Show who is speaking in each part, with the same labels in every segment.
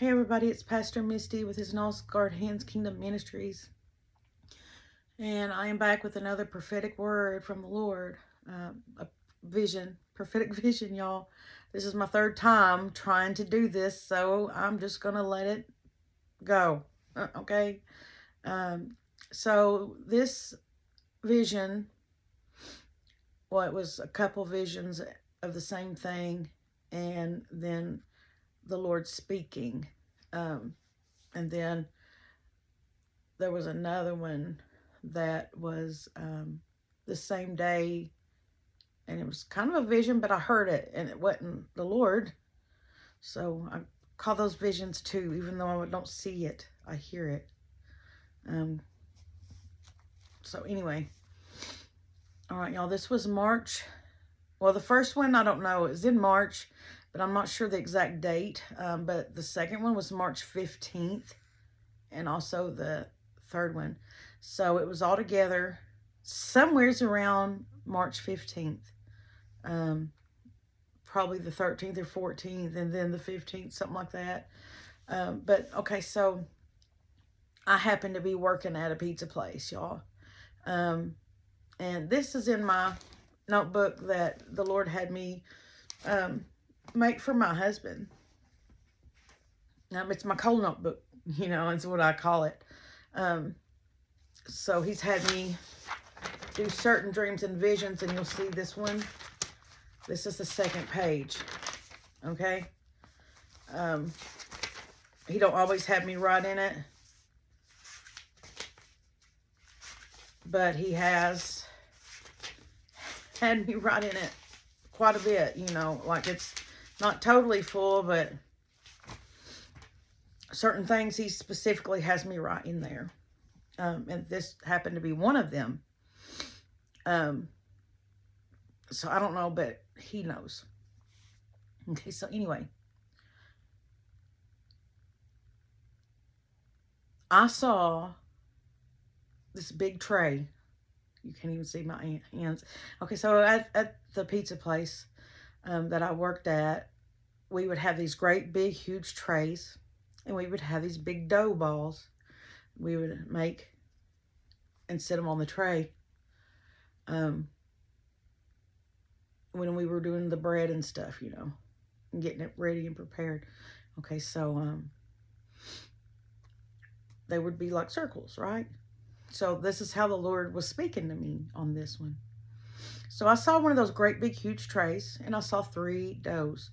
Speaker 1: Hey everybody, it's Pastor Misty with his Guard Hands Kingdom Ministries. And I am back with another prophetic word from the Lord. A vision, prophetic vision, y'all. This is my third time trying to do this, so I'm just going to let it go. Okay? So this vision, well, it was a couple visions of the same thing, and then the Lord speaking. And then there was another one that was the same day, and it was kind of a vision, but I heard it, and it wasn't the Lord. So I call those visions too, even though I don't see it, I hear it. So anyway, all right, y'all, this was March. Well, the first one, I don't know, it was in March, but I'm not sure the exact date. But the second one was March 15th, and also the third one. So it was all together somewheres around March 15th. Probably the 13th or 14th, and then the 15th, something like that. But okay, so I happened to be working at a pizza place, y'all. And this is in my notebook that the Lord had me make for my husband. It's my cold notebook, it's what I call it. So he's had me do certain dreams and visions, and you'll see this one. This is the second page, okay? He don't always have me write in it, but he has had me write in it quite a bit, like it's not totally full, but certain things he specifically has me write in there. And this happened to be one of them. So I don't know, but he knows. Okay, so anyway, I saw this big tray. You can't even see my hands. Okay, so at the pizza place that I worked at, we would have these great big huge trays, and we would have these big dough balls we would make and set them on the tray when we were doing the bread and stuff, and getting it ready and prepared. Okay, so they would be like circles, right? So this is how the Lord was speaking to me on this one. So I saw one of those great big huge trays, and I saw 3 doughs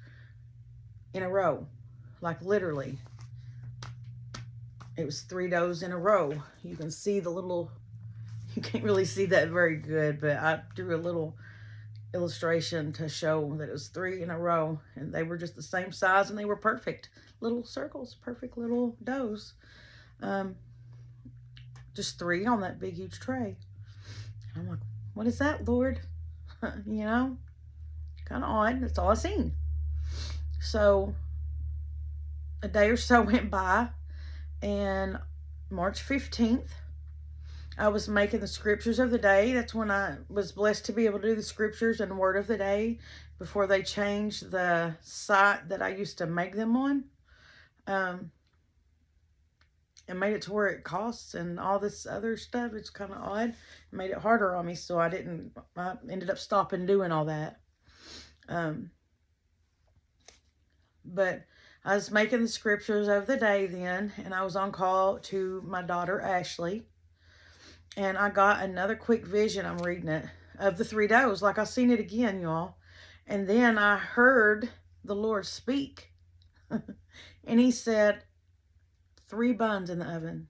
Speaker 1: in a row, like literally. It was 3 doughs in a row. You can see the little, you can't really see that very good, but I drew a little illustration to show that it was 3 in a row, and they were just the same size, and they were perfect little circles, perfect little doughs. Just 3 on that big huge tray. And I'm like, what is that, Lord? Kind of odd. That's all I seen. So a day or so went by, and March 15th, I was making the scriptures of the day. That's when I was blessed to be able to do the scriptures and word of the day before they changed the site that I used to make them on. And made it to where it costs and all this other stuff. It's kind of odd. It made it harder on me, so I ended up stopping doing all that. But I was making the scriptures of the day then, and I was on call to my daughter, Ashley. And I got another quick vision, I'm reading it, of the 3 doughs. Like I seen it again, y'all. And then I heard the Lord speak. And he said, 3 buns in the oven.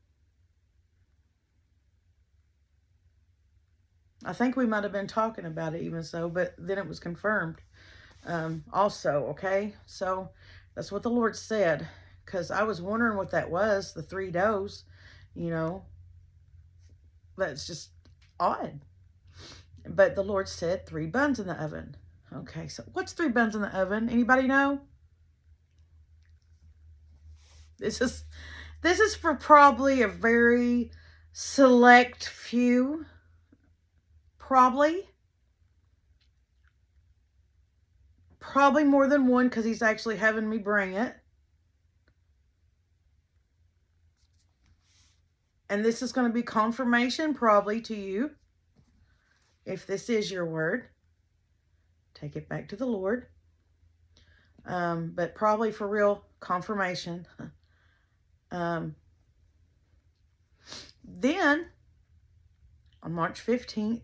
Speaker 1: I think we might have been talking about it even so, but then it was confirmed also, okay? So that's what the Lord said, because I was wondering what that was, the 3 doughs, That's just odd. But the Lord said 3 buns in the oven. Okay, so what's 3 buns in the oven? Anybody know? This is for probably a very select few. Probably more than one, because he's actually having me bring it. And this is going to be confirmation probably to you. If this is your word, take it back to the Lord. But probably for real confirmation. Then, on March 15th,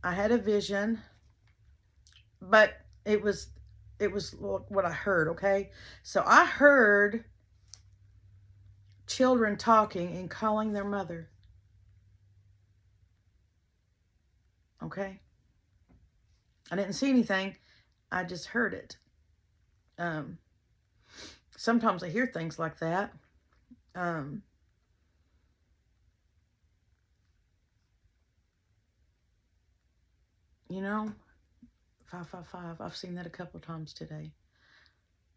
Speaker 1: I had a vision, but it was what I heard, okay? So I heard children talking and calling their mother. Okay? I didn't see anything. I just heard it. Sometimes I hear things like that. You know, 555. I've seen that a couple of times today.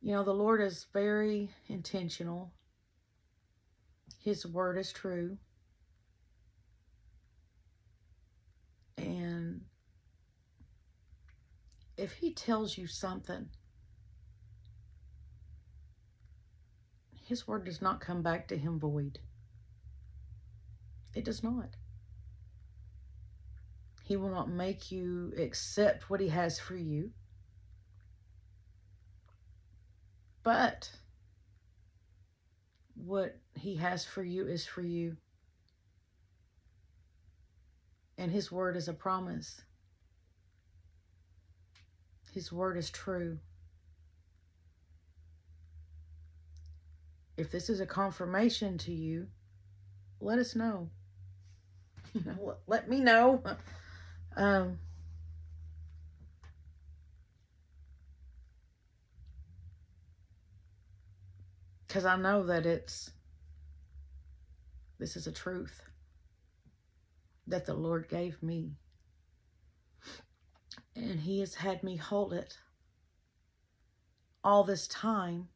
Speaker 1: You know, the Lord is very intentional. His word is true. And if he tells you something, his word does not come back to him void. It does not. He will not make you accept what he has for you. But what he has for you is for you. And his word is a promise. His word is true. If this is a confirmation to you, let us know. Let me know. Because I know that this is a truth that the Lord gave me. And he has had me hold it all this time.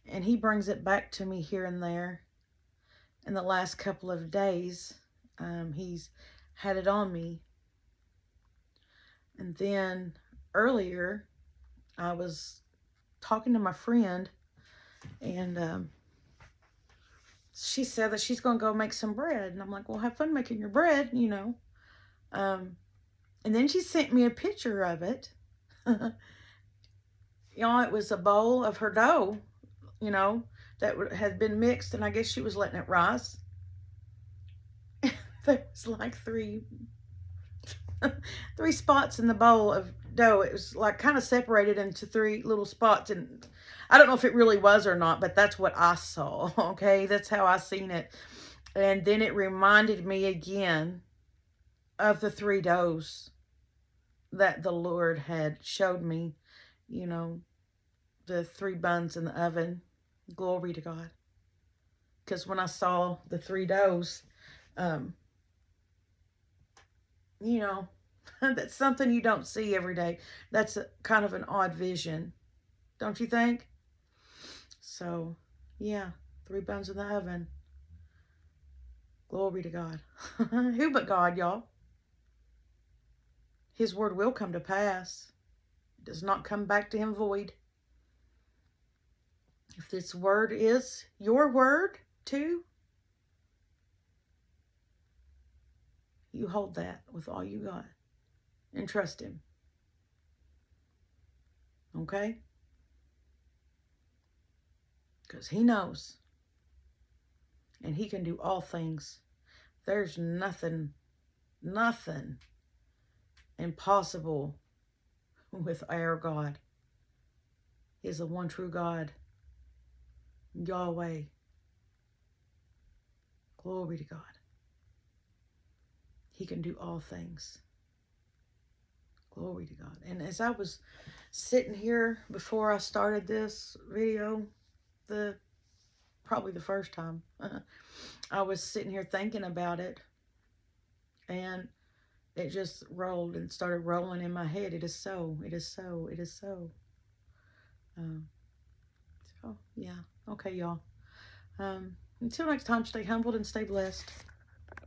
Speaker 1: And he brings it back to me here and there. In the last couple of days, he's had it on me. And then earlier, I was talking to my friend, and she said that she's going to go make some bread. And I'm like, well, have fun making your bread, you know. And then she sent me a picture of it. You know, it was a bowl of her dough, you know, that had been mixed, and I guess she was letting it rise. There was like three spots in the bowl of dough. It was like kind of separated into three little spots, and I don't know if it really was or not, but that's what I saw. Okay, that's how I seen it. And then it reminded me again of the three doughs that the Lord had showed me, you know, the 3 buns in the oven. Glory to God. Because when I saw the 3 doughs, you know, that's something you don't see every day. That's kind of an odd vision, don't you think? So, yeah, 3 buns in the oven. Glory to God. Who but God, y'all? His word will come to pass. It does not come back to him void. If this word is your word too, you hold that with all you got and trust him. Okay? Because he knows. And he can do all things. There's nothing impossible with our God. He is the one true God. Yahweh. Glory to God. He can do all things. Glory to God. And as I was sitting here before I started this video, probably the first time, I was sitting here thinking about it, and it just rolled and started rolling in my head. It is so. It is so. It is so. So, yeah. Okay, y'all. Until next time, stay humbled and stay blessed.